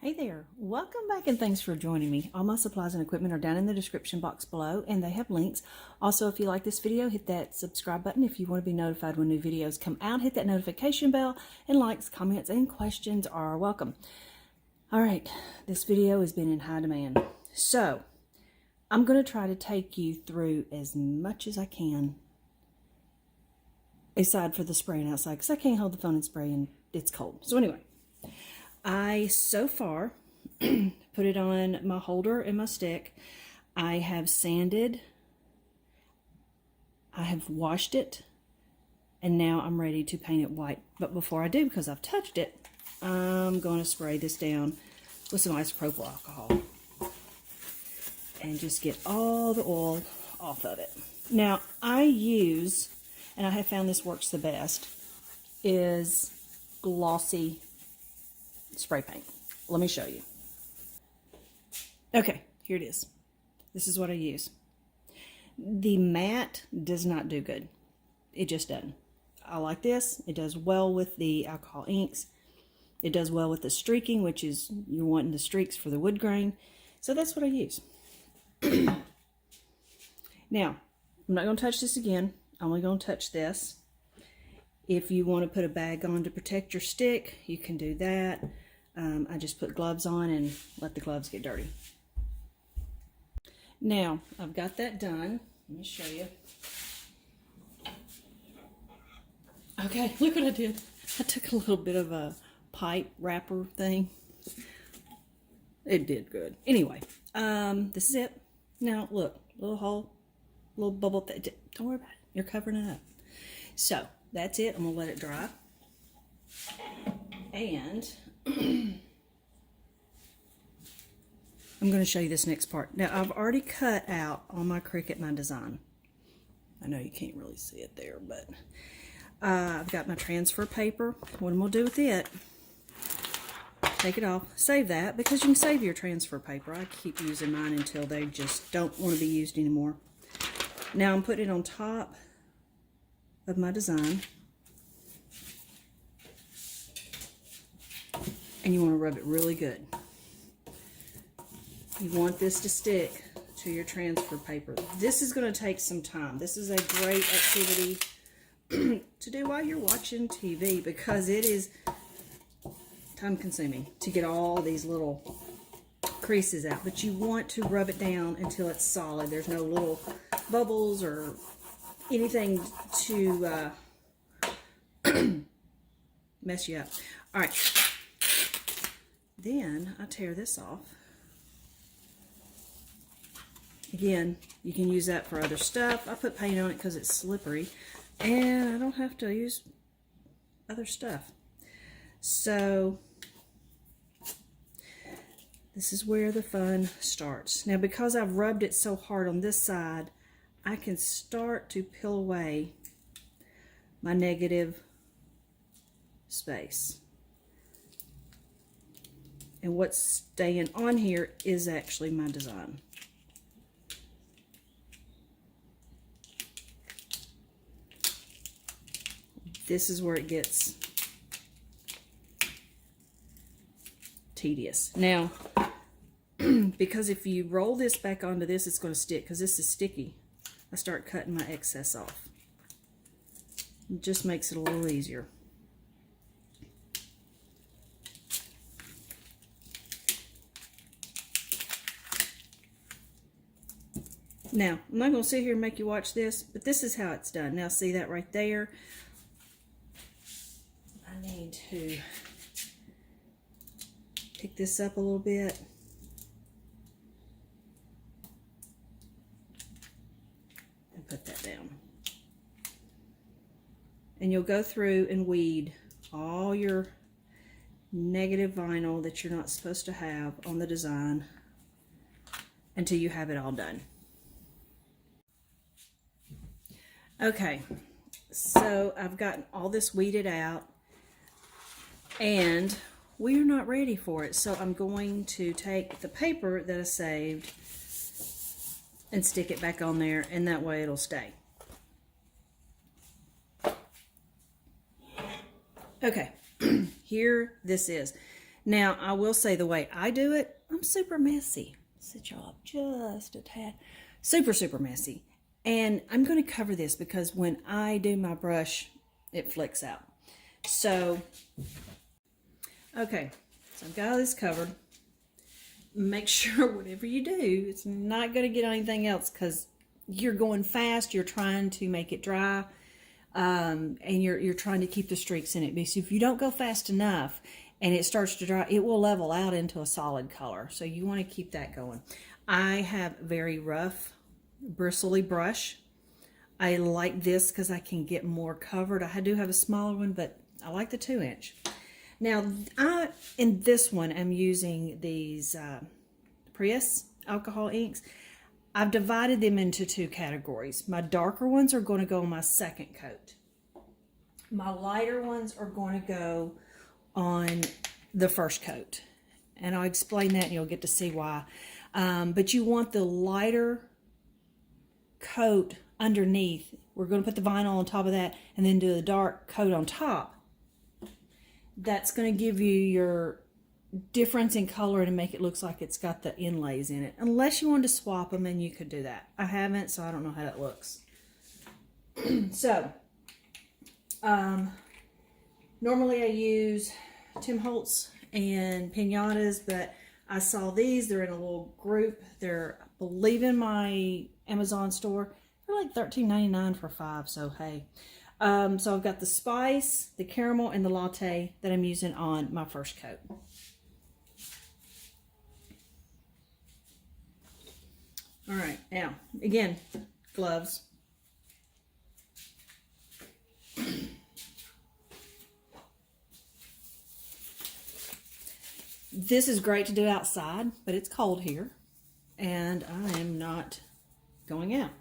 Hey there, welcome back and thanks for joining me. All my supplies and equipment are down in the description box below and they have links. Also, if you like this video, hit that subscribe button. If you want to be notified when new videos come out, hit that notification bell, and likes, comments, and questions are welcome. All right, this video has been in high demand. So, I'm going to try to take you through as much as I can, aside for the spraying outside, because I can't hold the phone and spray and it's cold. So anyway, I so far put it on my holder and my stick. I have sanded, I have washed it, and now I'm ready to paint it white. But before I do, because I've touched it, I'm going to spray this down with some isopropyl alcohol and just get all the oil off of it. Now I use, and I have found this works the best, is glossy spray paint. Let me show you. Okay, here it is. This is what I use. The matte does not do good. It just doesn't. I like this. It does well with the alcohol inks. It does well with the streaking, which is you're wanting the streaks for the wood grain. So that's what I use. Now, I'm not going to touch this again. I'm only going to touch this. If you want to put a bag on to protect your stick, you can do that. I just put gloves on and let the gloves get dirty. Now, I've got that done. Let me show you. Okay, look what I did. I took a little bit of a pipe wrapper thing. It did good. Anyway, this is it. Now, look, little hole, little bubble. Don't worry about it. You're covering it up. So, that's it. I'm going to let it dry. And I'm going to show you this next part. Now, I've already cut out on my Cricut my design. I know you can't really see it there, but I've got my transfer paper. What I'm going to do with it, take it off, save that, because you can save your transfer paper. I keep using mine until they just don't want to be used anymore. Now, I'm putting it on top of my design. And you want to rub it really good. You want this to stick to your transfer paper. This is going to take some time. This is a great activity to do while you're watching TV, because it is time consuming to get all these little creases out. But you want to rub it down until it's solid. There's no little bubbles or anything to mess you up. All right. Then I tear this off. Again, you can use that for other stuff. I put paint on it because it's slippery, and I don't have to use other stuff. So this is where the fun starts. Now, because I've rubbed it so hard on this side, I can start to peel away my negative space. And what's staying on here is actually my design. This is where it gets tedious. Now, because if you roll this back onto this, it's going to stick, because this is sticky. I start cutting my excess off. It just makes it a little easier. Now, I'm not going to sit here and make you watch this, but this is how it's done. Now, see that right there? I need to pick this up a little bit. And put that down. And you'll go through and weed all your negative vinyl that you're not supposed to have on the design until you have it all done. Okay, so I've gotten all this weeded out, and we're not ready for it. So I'm going to take the paper that I saved and stick it back on there, and that way it'll stay. Okay, here this is. Now, I will say the way I do it, I'm super messy. Sit y'all up just a tad. Super, super messy. And I'm going to cover this because when I do my brush, it flicks out. So, okay, so I've got all this covered. Make sure whatever you do, it's not going to get on anything else because you're going fast, you're trying to make it dry, and you're trying to keep the streaks in it. Because if you don't go fast enough and it starts to dry, it will level out into a solid color. So you want to keep that going. I have very rough, bristly brush. I like this because I can get more covered. I do have a smaller one, but I like the 2-inch. Now, in this one, I'm using these Prius alcohol inks. I've divided them into 2 categories. My darker ones are going to go on my second coat. My lighter ones are going to go on the first coat. And I'll explain that and you'll get to see why. But you want the lighter coat underneath. We're going to put the vinyl on top of that and then do the dark coat on top. That's going to give you your difference in color and make it look like it's got the inlays in it. Unless you wanted to swap them, and you could do that. I haven't, so I don't know how that looks. So, normally I use Tim Holtz and Pinatas, but I saw these. They're in a little group. They're, I believe, in my Amazon store. They're like $13.99 for 5, so hey. So I've got the spice, the caramel, and the latte that I'm using on my first coat. All right, now, again, gloves. This is great to do outside, but it's cold here, and I am not going out.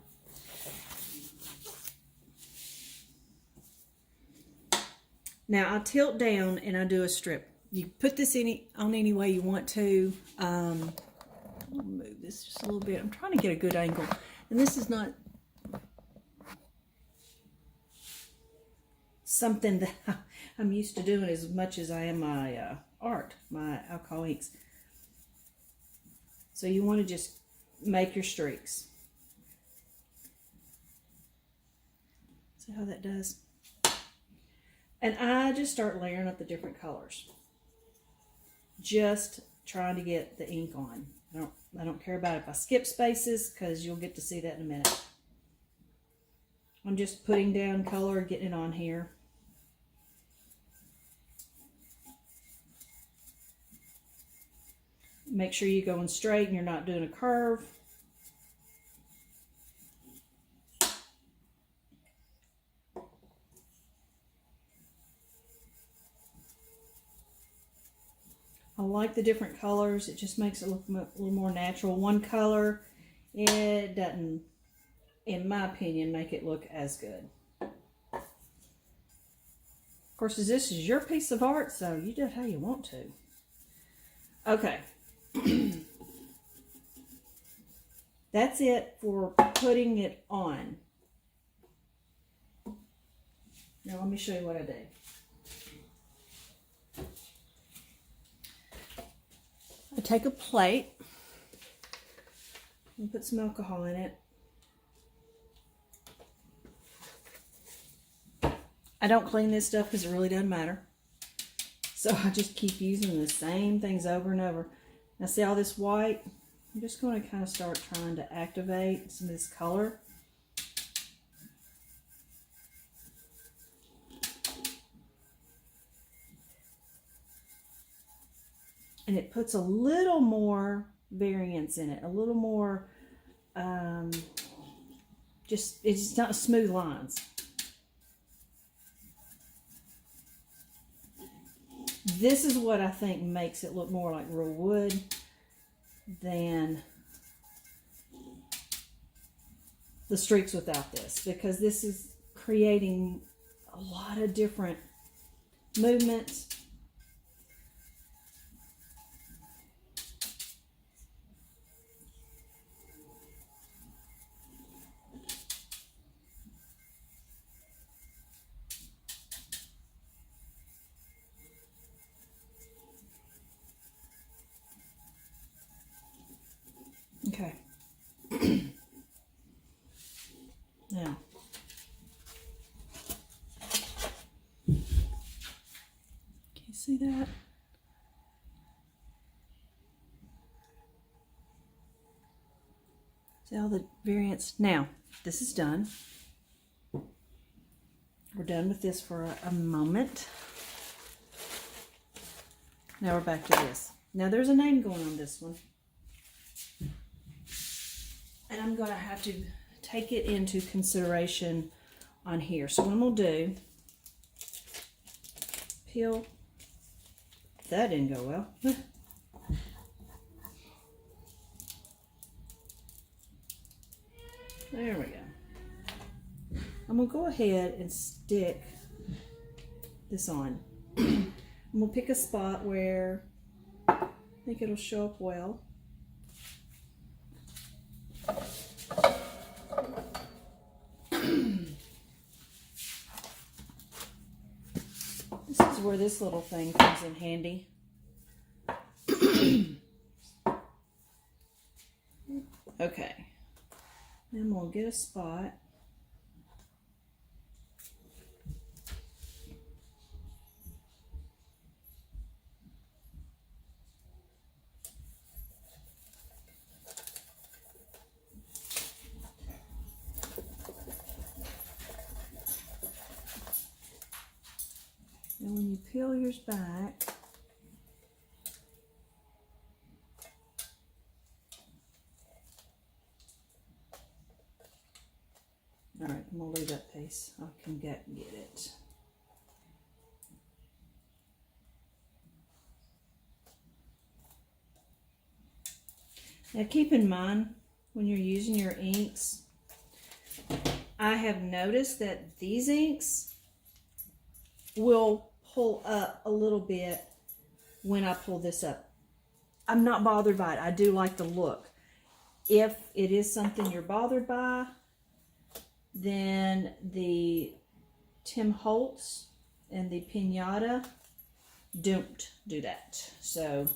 Now, I tilt down and I do a strip. You put this on any way you want to. I'll move this just a little bit. I'm trying to get a good angle. And this is not something that I'm used to doing as much as I am my art, my alcohol inks. So you want to just make your streaks. See how that does? And I just start layering up the different colors. Just trying to get the ink on. I don't care about if I skip spaces because you'll get to see that in a minute. I'm just putting down color, getting it on here. Make sure you're going straight and you're not doing a curve. I like the different colors. It just makes it look a little more natural. One color, it doesn't, in my opinion, make it look as good. Of course, this is your piece of art, so you do it how you want to. Okay. That's it for putting it on. Now let me show you what I did. I take a plate and put some alcohol in it. I don't clean this stuff because it really doesn't matter. So I just keep using the same things over and over. Now see all this white? I'm just going to kind of start trying to activate some of this color. And it puts a little more variance in it, a little more, it's not smooth lines. This is what I think makes it look more like real wood than the streaks without this, because this is creating a lot of different movements. Okay. Now, can you see that? See all the variants? Now, this is done. We're done with this for a moment. Now we're back to this. Now there's a name going on this one. And I'm going to have to take it into consideration on here. So what I'm going to do, peel. That didn't go well. There we go. I'm going to go ahead and stick this on. I'm going to pick a spot where I think it'll show up well. This is where this little thing comes in handy. Okay. Then we'll get a spot. And when you peel yours back, all right, I'm gonna leave that piece. I can get it. Now keep in mind when you're using your inks, I have noticed that these inks will pull up a little bit when I pull this up. I'm not bothered by it. I do like the look. If it is something you're bothered by, then the Tim Holtz and the Pinata don't do that. So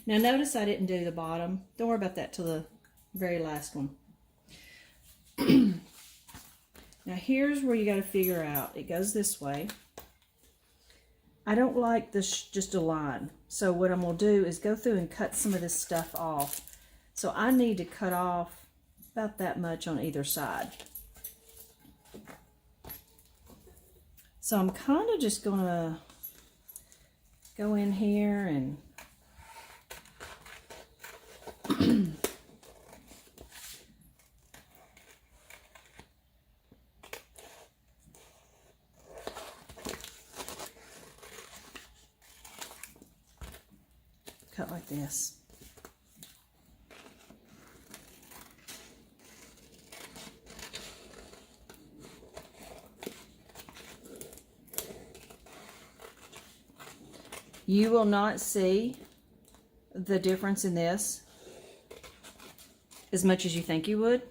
now notice I didn't do the bottom. Don't worry about that till the very last one. Now here's where you got to figure out. It goes this way. I don't like this just a line. So what I'm going to do is go through and cut some of this stuff off. So I need to cut off about that much on either side. So I'm kind of just going to go in here and cut like this. You will not see the difference in this as much as you think you would.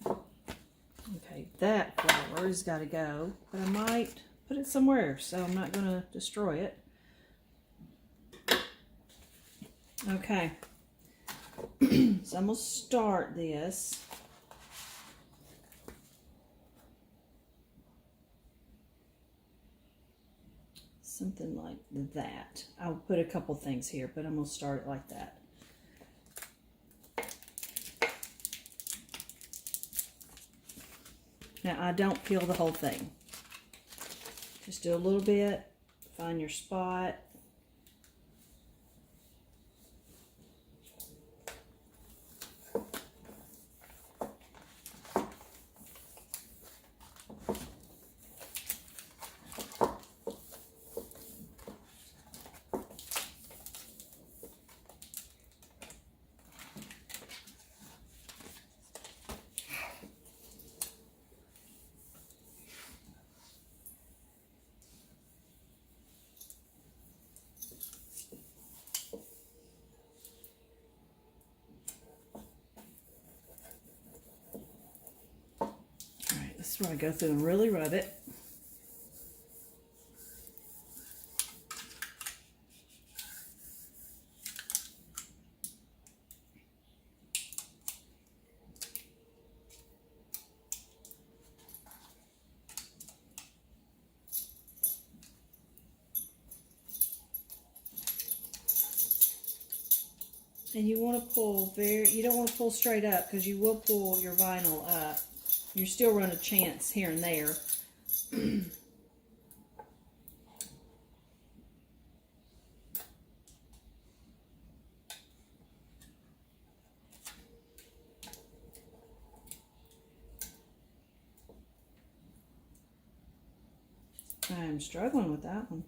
Okay, that flower has got to go, but I might put it somewhere, so I'm not going to destroy it. Okay. So I'm going to start this. Something like that. I'll put a couple things here, but I'm going to start it like that. Now I don't peel the whole thing. Just do a little bit, find your spot. This is where I go through and really rub it. And you want to pull you don't want to pull straight up because you will pull your vinyl up. You still run a chance here and there. I'm struggling with that one.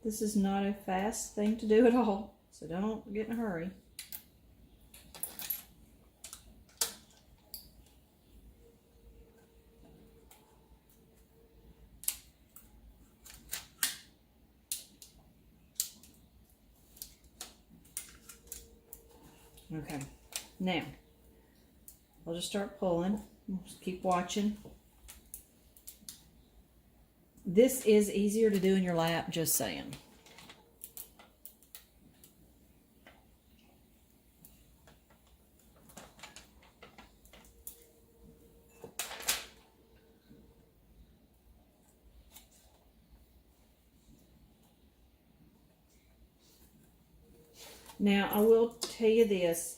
This is not a fast thing to do at all, so don't get in a hurry. Okay, now I'll just start pulling. Just keep watching. This is easier to do in your lap, just saying. Now, I will tell you this,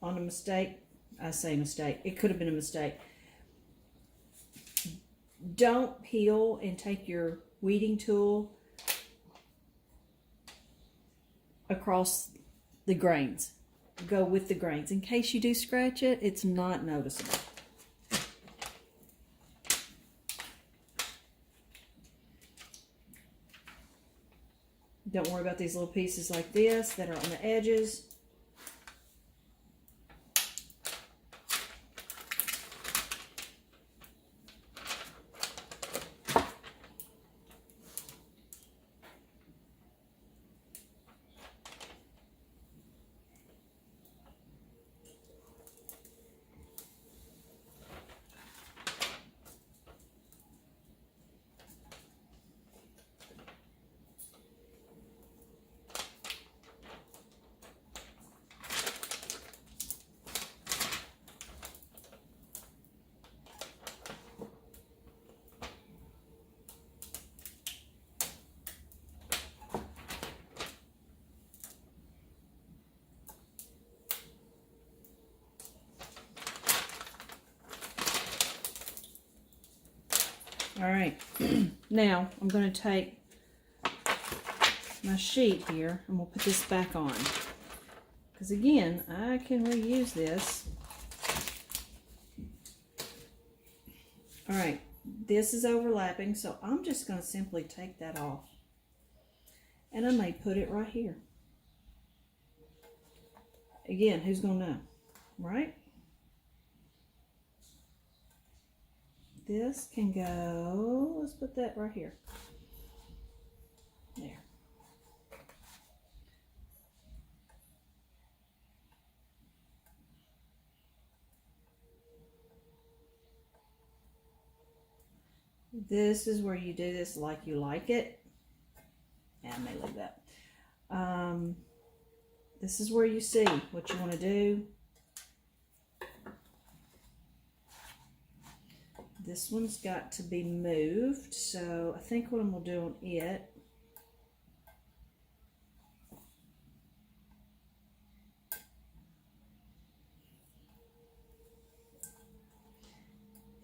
on a mistake, I say mistake, it could have been a mistake. Don't peel and take your weeding tool across the grains. Go with the grains. In case you do scratch it, it's not noticeable. Don't worry about these little pieces like this that are on the edges. All right, now I'm going to take my sheet here and we'll put this back on. Because again, I can reuse this. All right, this is overlapping, so I'm just going to simply take that off. And I may put it right here. Again, who's going to know, right? This can go, let's put that right here. There. This is where you do this like you like it. And I may leave that. This is where you see what you want to do. This one's got to be moved, so I think what I'm going to do on it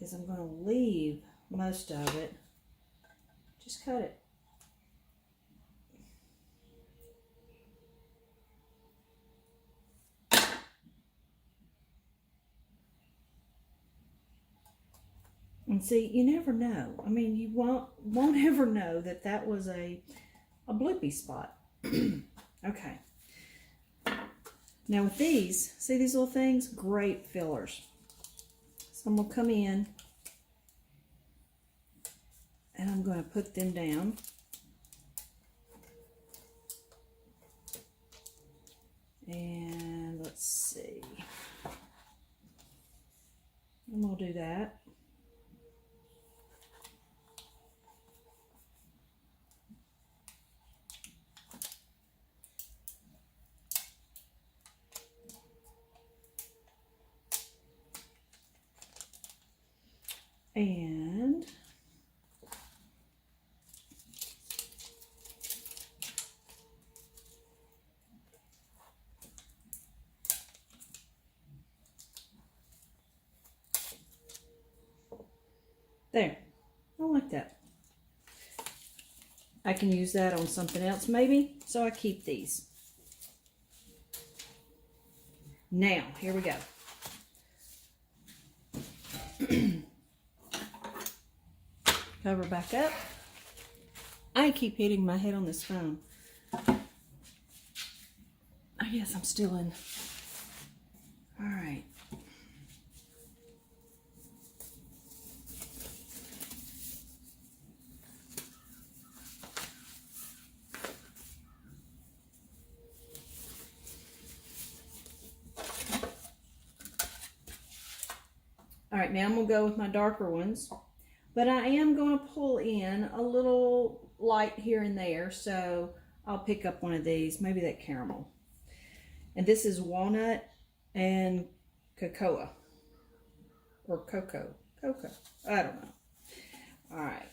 is I'm going to leave most of it. Just cut it. And see, you never know. I mean, you won't ever know that that was a bloopy spot. Okay. Now with these, see these little things? Great fillers. So I'm going to come in and I'm going to put them down. And let's see. I'm going to And there, I like that. I can use that on something else maybe, so I keep these. Now, here we go. Cover back up. I keep hitting my head on this phone. I guess I'm still in. All right. All right, now I'm gonna go with my darker ones, but I am gonna pull in a little light here and there, so I'll pick up one of these, maybe that caramel. And this is walnut and cocoa, or cocoa, I don't know. All right,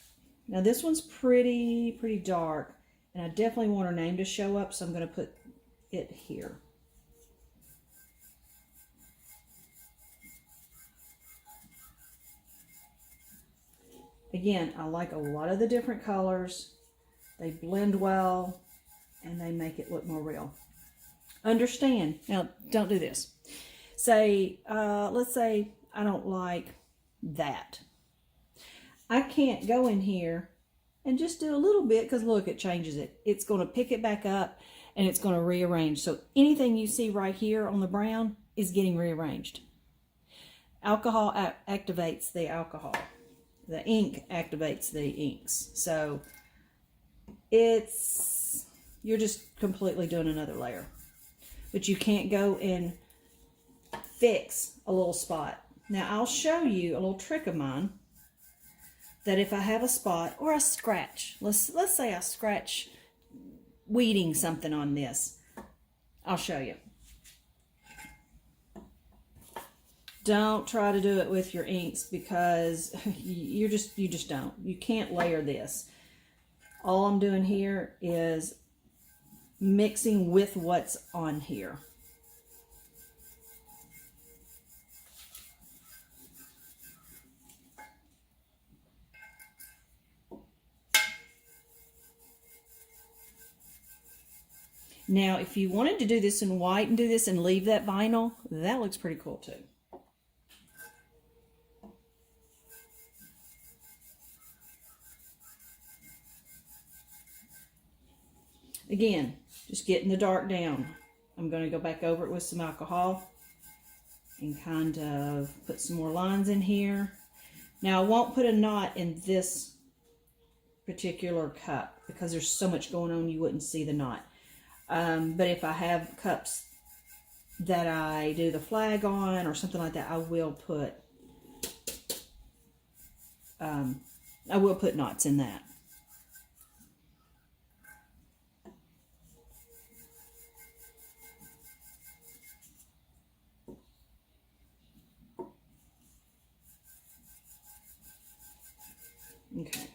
now this one's pretty dark, and I definitely want her name to show up, so I'm gonna put it here. Again, I like a lot of the different colors. They blend well, and they make it look more real. Understand, now don't do this. Say, let's say I don't like that. I can't go in here and just do a little bit, because look, it changes it. It's going to pick it back up, and it's going to rearrange. So anything you see right here on the brown is getting rearranged. Alcohol activates the alcohol. The ink activates the inks. So you're just completely doing another layer. But you can't go and fix a little spot. Now I'll show you a little trick of mine, that if I have a spot or a scratch, let's say I scratch weeding something on this, I'll show you. Don't try to do it with your inks, because you just don't. You can't layer this. All I'm doing here is mixing with what's on here. Now, if you wanted to do this in white and do this and leave that vinyl, that looks pretty cool too. Again, just getting the dark down. I'm going to go back over it with some alcohol and kind of put some more lines in here. Now, I won't put a knot in this particular cup because there's so much going on you wouldn't see the knot. But if I have cups that I do the flag on or something like that, I will put knots in that. Okay.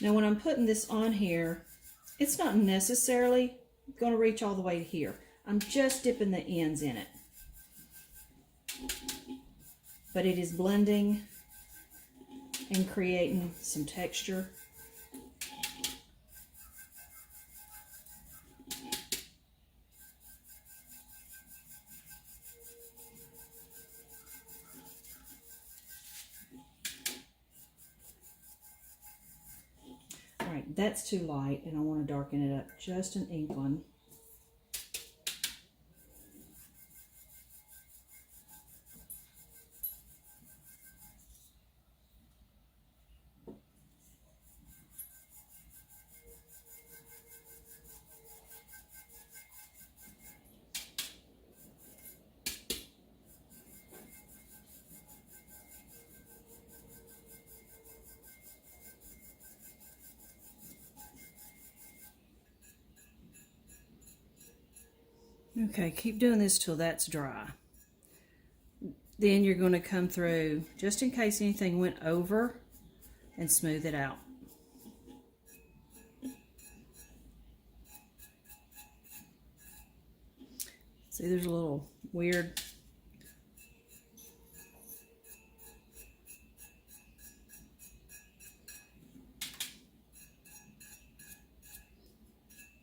Now when I'm putting this on here, it's not necessarily going to reach all the way to here. I'm just dipping the ends in it. But it is blending and creating some texture. All right, that's too light, and I want to darken it up just an inkling. Okay, keep doing this till that's dry. Then you're going to come through, just in case anything went over, and smooth it out. See, there's a little weird.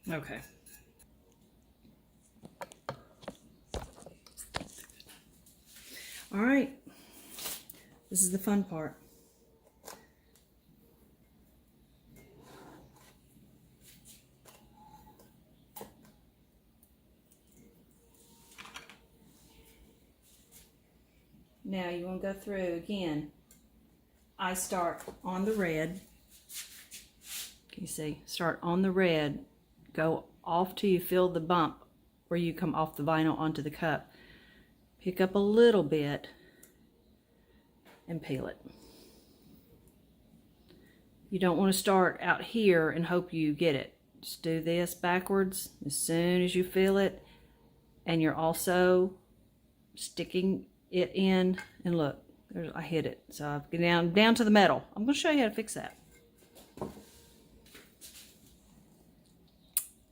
Okay. All right. This is the fun part. Now you want to go through again. I start on the red. Can you see? Start on the red. Go off till you feel the bump where you come off the vinyl onto the cup. Pick up a little bit and peel it. You don't want to start out here and hope you get it. Just do this backwards as soon as you feel it, and you're also sticking it in, and look, I hit it. So I've gone down to the metal. I'm going to show you how to fix that.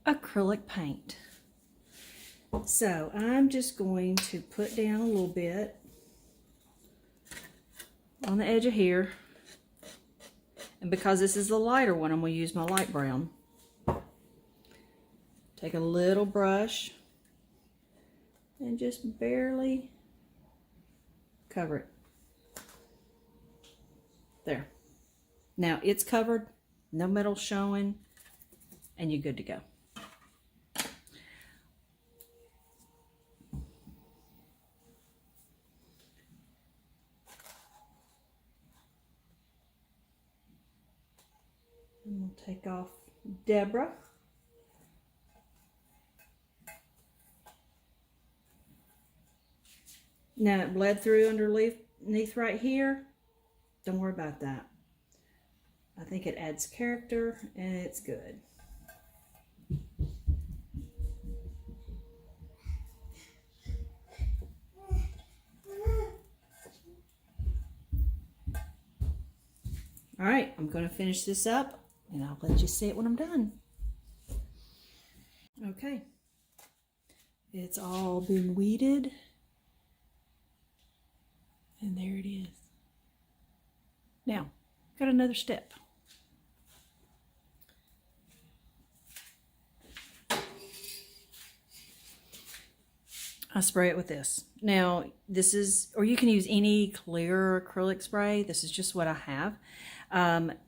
Acrylic paint. So I'm just going to put down a little bit on the edge of here. And because this is the lighter one, I'm going to use my light brown. Take a little brush and just barely cover it. There. Now it's covered, no metal showing, and you're good to go. And we'll take off Deborah. Now it bled through underneath right here. Don't worry about that. I think it adds character and it's good. All right, I'm going to finish this up and I'll let you see it when I'm done. Okay, it's all been weeded. And there it is. Now, got another step. I spray it with this. Now, this is, or you can use any clear acrylic spray. This is just what I have.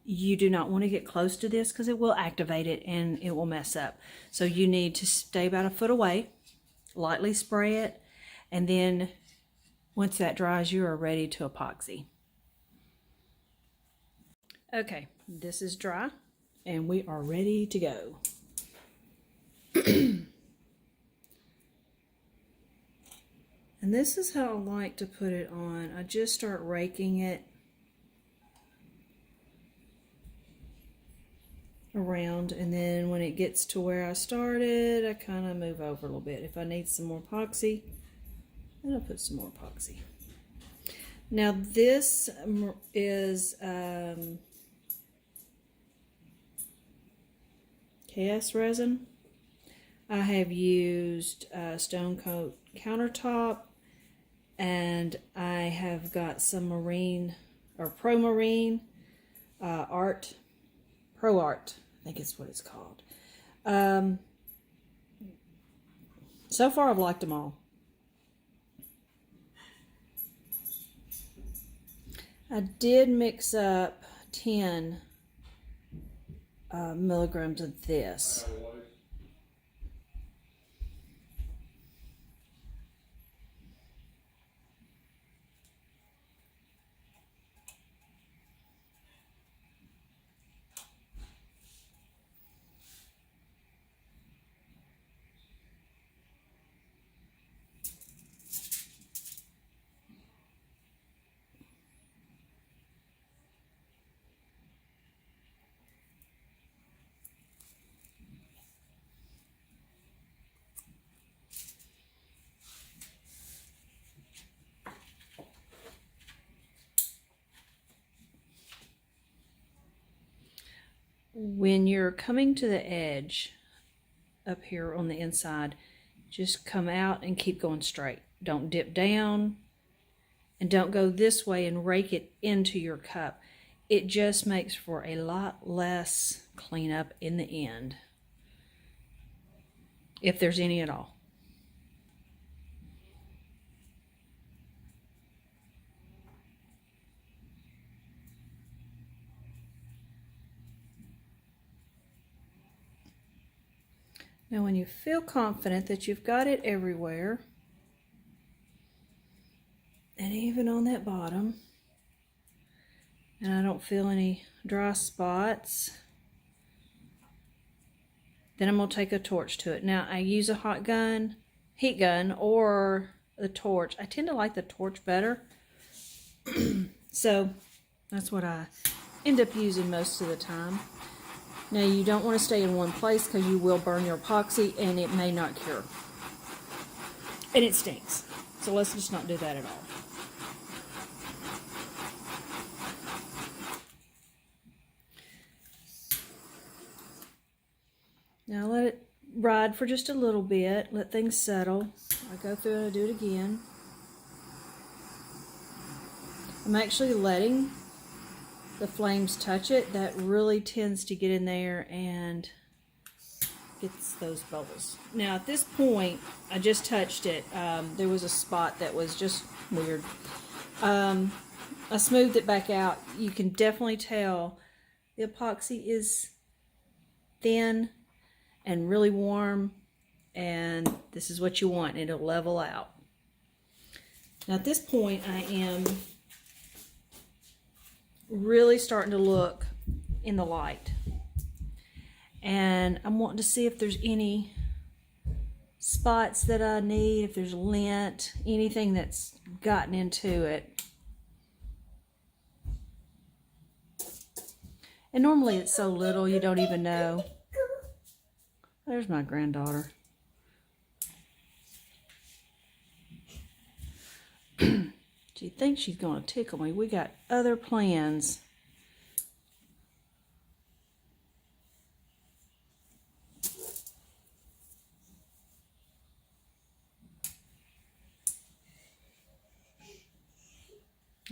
You do not want to get close to this because it will activate it and it will mess up. So you need to stay about a foot away, lightly spray it, and then once that dries, you are ready to epoxy. Okay, this is dry and we are ready to go. And this is how I like to put it on. I just start raking it around, and then when it gets to where I started, I kind of move over a little bit. If I need some more epoxy, then I'll put some more epoxy. Now this is KS resin. I have used Stone Coat Countertop, and I have got some marine or Pro Marine Art, Pro Art, I think it's what it's called. So far I've liked them all. I did mix up 10 milligrams of this. when you're coming to the edge up here on the inside, just come out and keep going straight. Don't dip down, and don't go this way and rake it into your cup. It just makes for a lot less cleanup in the end, if there's any at all. Now when you feel confident that you've got it everywhere, and even on that bottom, and I don't feel any dry spots, then I'm going to take a torch to it. Now I use a heat gun, or the torch. I tend to like the torch better. So that's what I end up using most of the time. Now you don't want to stay in one place because you will burn your epoxy and it may not cure. And it stinks. So let's just not do that at all. Now let it ride for just a little bit. Let things settle. I go through and I do it again. I'm actually letting the flames touch it. That really tends to get in there and gets those bubbles. Now at this point, I just touched it. There was a spot that was just weird. I smoothed it back out. You can definitely tell the epoxy is thin and really warm, and this is what you want. It'll level out. Now at this point, I am really starting to look in the light, and I'm wanting to see if there's any spots that I need, if there's lint, anything that's gotten into it. And normally it's so little you don't even know. There's my granddaughter. She thinks she's going to tickle me. We got other plans.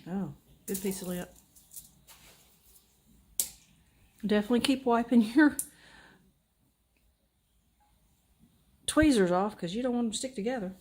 Oh, good piece of lip. Definitely keep wiping your tweezers off because you don't want them to stick together.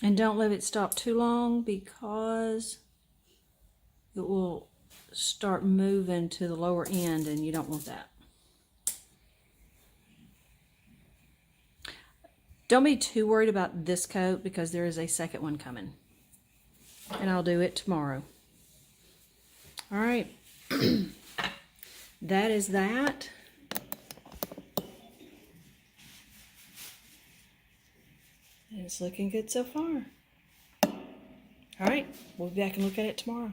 And don't let it stop too long because it will start moving to the lower end and you don't want that. Don't be too worried about this coat because there is a second one coming. And I'll do it tomorrow. All right. That is that. It's looking good so far. All right, we'll be back and look at it tomorrow.